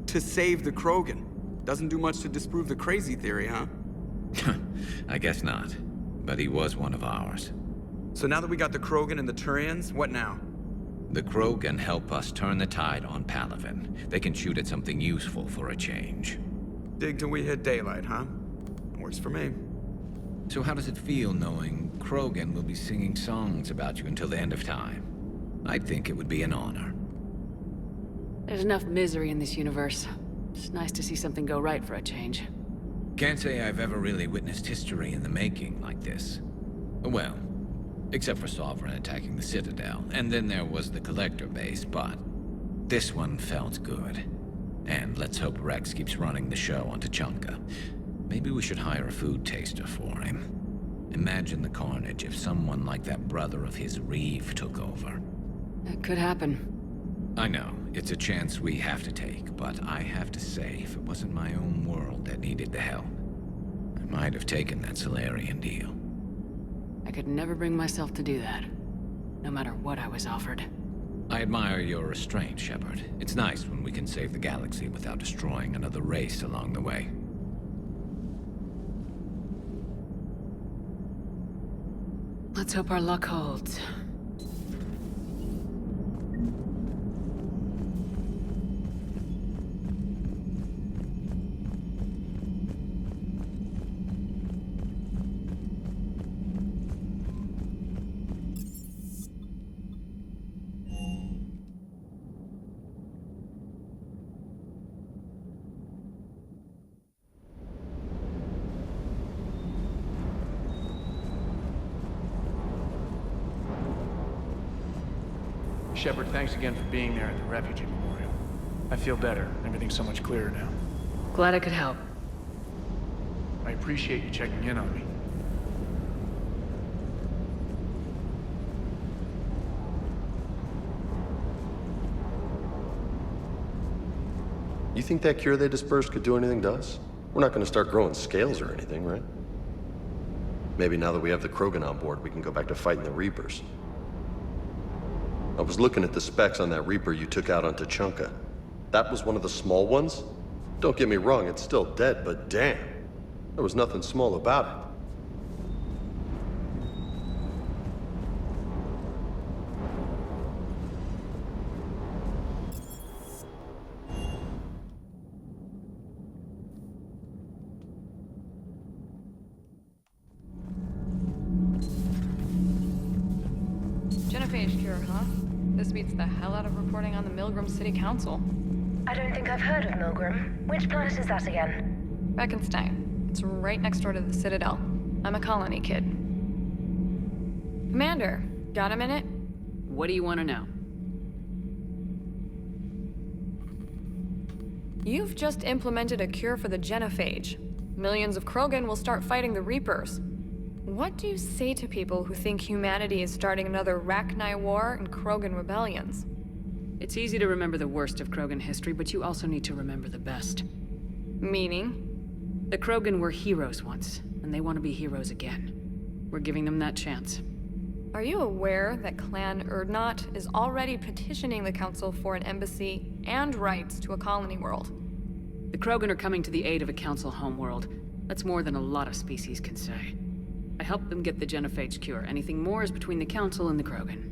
To save the Krogan. Doesn't do much to disprove the crazy theory, huh? I guess not. But he was one of ours. So now that we got the Krogan and the Turians, what now? The Krogan help us turn the tide on Palaven. They can shoot at something useful for a change. Dig till we hit daylight, huh? Works for me. So how does it feel knowing Krogan will be singing songs about you until the end of time? I'd think it would be an honor. There's enough misery in this universe. It's nice to see something go right for a change. Can't say I've ever really witnessed history in the making like this. Well, except for Sovereign attacking the Citadel, and then there was the Collector base, but this one felt good. And let's hope Rex keeps running the show on Tuchanka. Maybe we should hire a food taster for him. Imagine the carnage if someone like that brother of his, Reeve, took over. That could happen. I know, it's a chance we have to take, but I have to say, if it wasn't my own world that needed the help, I might have taken that Solarian deal. I could never bring myself to do that, no matter what I was offered. I admire your restraint, Shepard. It's nice when we can save the galaxy without destroying another race along the way. Let's hope our luck holds. Shepard, thanks again for being there at the Refugee Memorial. I feel better. Everything's so much clearer now. Glad I could help. I appreciate you checking in on me. You think that cure they dispersed could do anything to us? We're not going to start growing scales or anything, right? Maybe now that we have the Krogan on board, we can go back to fighting the Reapers. I was looking at the specs on that Reaper you took out on Tuchanka. That was one of the small ones? Don't get me wrong, it's still dead, but damn. There was nothing small about it. Genophage cure, huh? This beats the hell out of reporting on the Milgram City Council. I don't think I've heard of Milgram. Which planet is that again? Beckenstein. It's right next door to the Citadel. I'm a colony kid. Commander, got a minute? What do you want to know? You've just implemented a cure for the genophage. Millions of Krogan will start fighting the Reapers. What do you say to people who think humanity is starting another Rachni War and Krogan rebellions? It's easy to remember the worst of Krogan history, but you also need to remember the best. Meaning? The Krogan were heroes once, and they want to be heroes again. We're giving them that chance. Are you aware that Clan Urdnot is already petitioning the Council for an embassy and rights to a colony world? The Krogan are coming to the aid of a Council homeworld. That's more than a lot of species can say. I helped them get the genophage cure. Anything more is between the Council and the Krogan.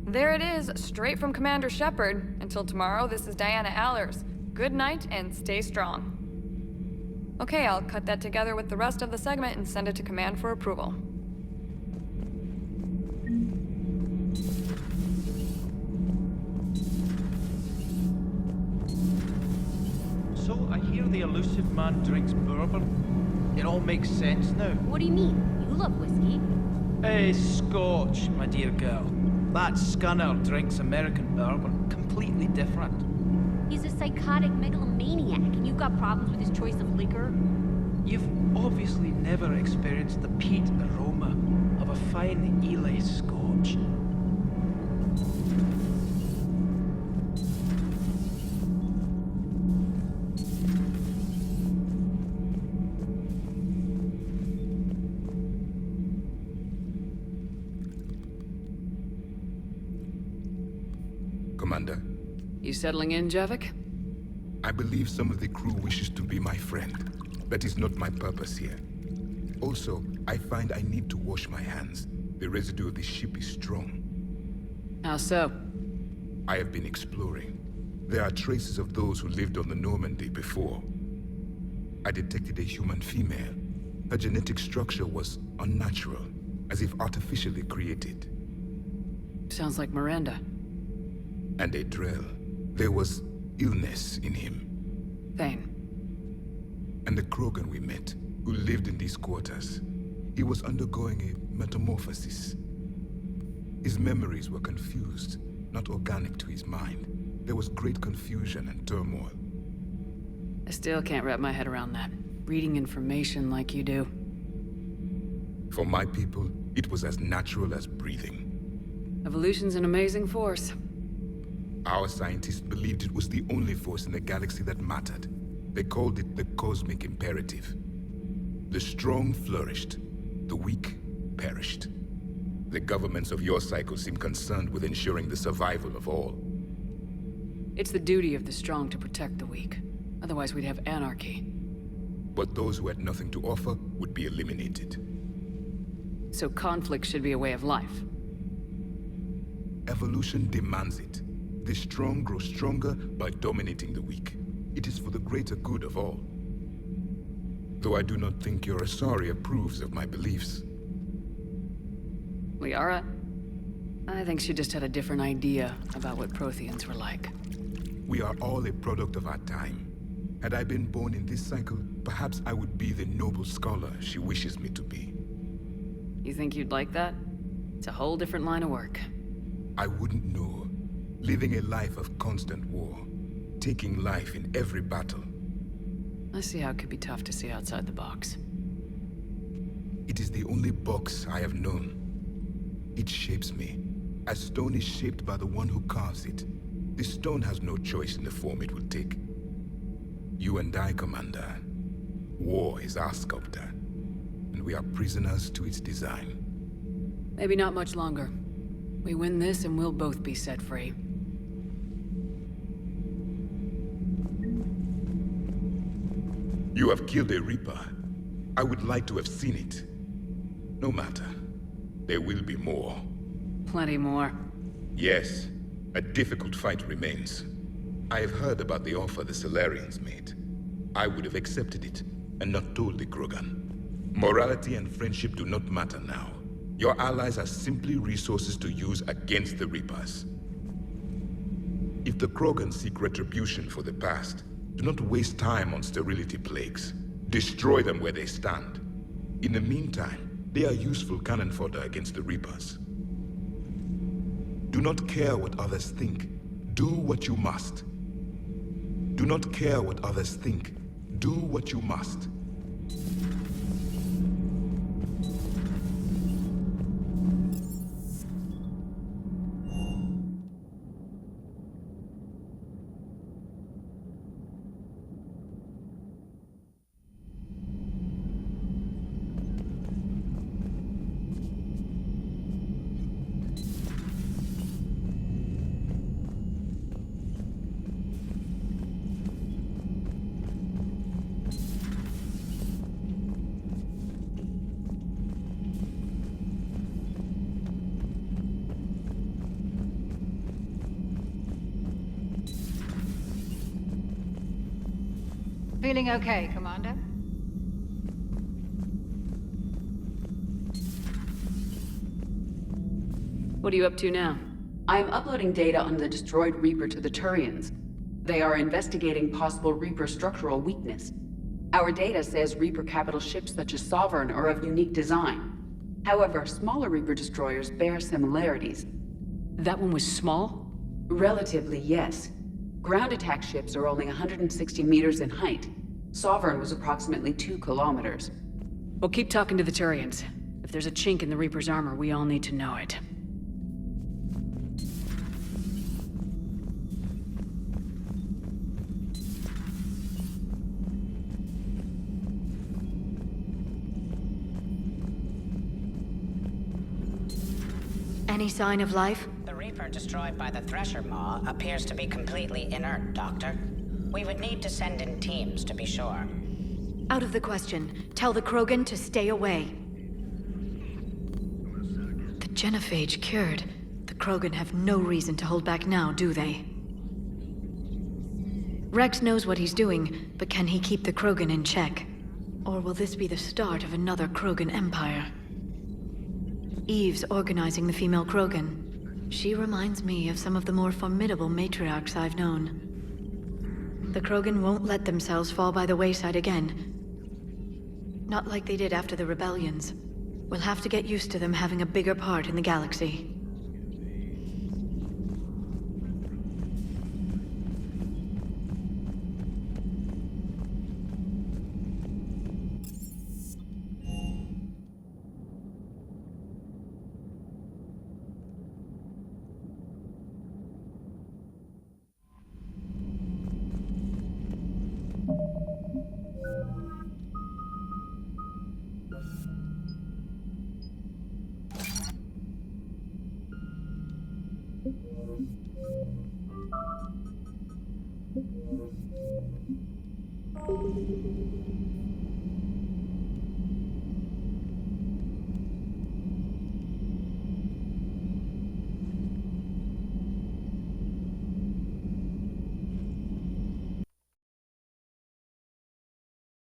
There it is, straight from Commander Shepard. Until tomorrow, this is Diana Allers. Good night and stay strong. Okay, I'll cut that together with the rest of the segment and send it to Command for approval. So, I hear the elusive man drinks bourbon. It all makes sense now. What do you mean? You love whiskey. Scotch, my dear girl. That scunner drinks American bourbon. Completely different. He's a psychotic megalomaniac, and you've got problems with his choice of liquor? You've obviously never experienced the peat aroma of a fine Ely Scotch. Commander. You settling in, Javik? I believe some of the crew wishes to be my friend. That is not my purpose here. Also, I find I need to wash my hands. The residue of the ship is strong. How so? I have been exploring. There are traces of those who lived on the Normandy before. I detected a human female. Her genetic structure was unnatural, as if artificially created. Sounds like Miranda. And a Drell. There was illness in him. Thane. And the Krogan we met, who lived in these quarters. He was undergoing a metamorphosis. His memories were confused, not organic to his mind. There was great confusion and turmoil. I still can't wrap my head around that. reading information like you do. For my people, it was as natural as breathing. Evolution's an amazing force. Our scientists believed it was the only force in the galaxy that mattered. They called it the cosmic imperative. The strong flourished, the weak perished. The governments of your cycle seem concerned with ensuring the survival of all. It's the duty of the strong to protect the weak. Otherwise we'd have anarchy. But those who had nothing to offer would be eliminated. So conflict should be a way of life. Evolution demands it. The strong grow stronger by dominating the weak. It is for the greater good of all. Though I do not think your Asari approves of my beliefs. Liara? I think she just had a different idea about what Protheans were like. We are all a product of our time. Had I been born in this cycle, perhaps I would be the noble scholar she wishes me to be. You think you'd like that? It's a whole different line of work. I wouldn't know. Living a life of constant war. Taking life in every battle. I see how it could be tough to see outside the box. It is the only box I have known. It shapes me, as stone is shaped by the one who carves it. The stone has no choice in the form it will take. You and I, Commander. War is our sculptor, and we are prisoners to its design. Maybe not much longer. We win this and we'll both be set free. You have killed a Reaper. I would like to have seen it. No matter. There will be more. Plenty more. Yes. A difficult fight remains. I have heard about the offer the Solarians made. I would have accepted it, and not told the Krogan. Morality and friendship do not matter now. Your allies are simply resources to use against the Reapers. If the Krogan seek retribution for the past, do not waste time on sterility plagues. Destroy them where they stand. In the meantime, they are useful cannon fodder against the Reapers. Do not care what others think. Do what you must. Do not care what others think. Do what you must. Feeling okay, Commander? What are you up to now? I am uploading data on the destroyed Reaper to the Turians. They are investigating possible Reaper structural weakness. Our data says Reaper capital ships such as Sovereign are of unique design. However, smaller Reaper destroyers bear similarities. That one was small? Relatively, yes. Ground attack ships are only 160 meters in height. Sovereign was approximately 2 kilometers. Well, keep talking to the Turians. If there's a chink in the Reaper's armor, we all need to know it. Any sign of life? The Reaper destroyed by the Thresher Maw appears to be completely inert, Doctor. We would need to send in teams to be sure. Out of the question. Tell the Krogan to stay away. The genophage cured. The Krogan have no reason to hold back now, do they? Rex knows what he's doing, but can he keep the Krogan in check? Or will this be the start of another Krogan empire? Eve's organizing the female Krogan. She reminds me of some of the more formidable matriarchs I've known. The Krogan won't let themselves fall by the wayside again. Not like they did after the rebellions. We'll have to get used to them having a bigger part in the galaxy.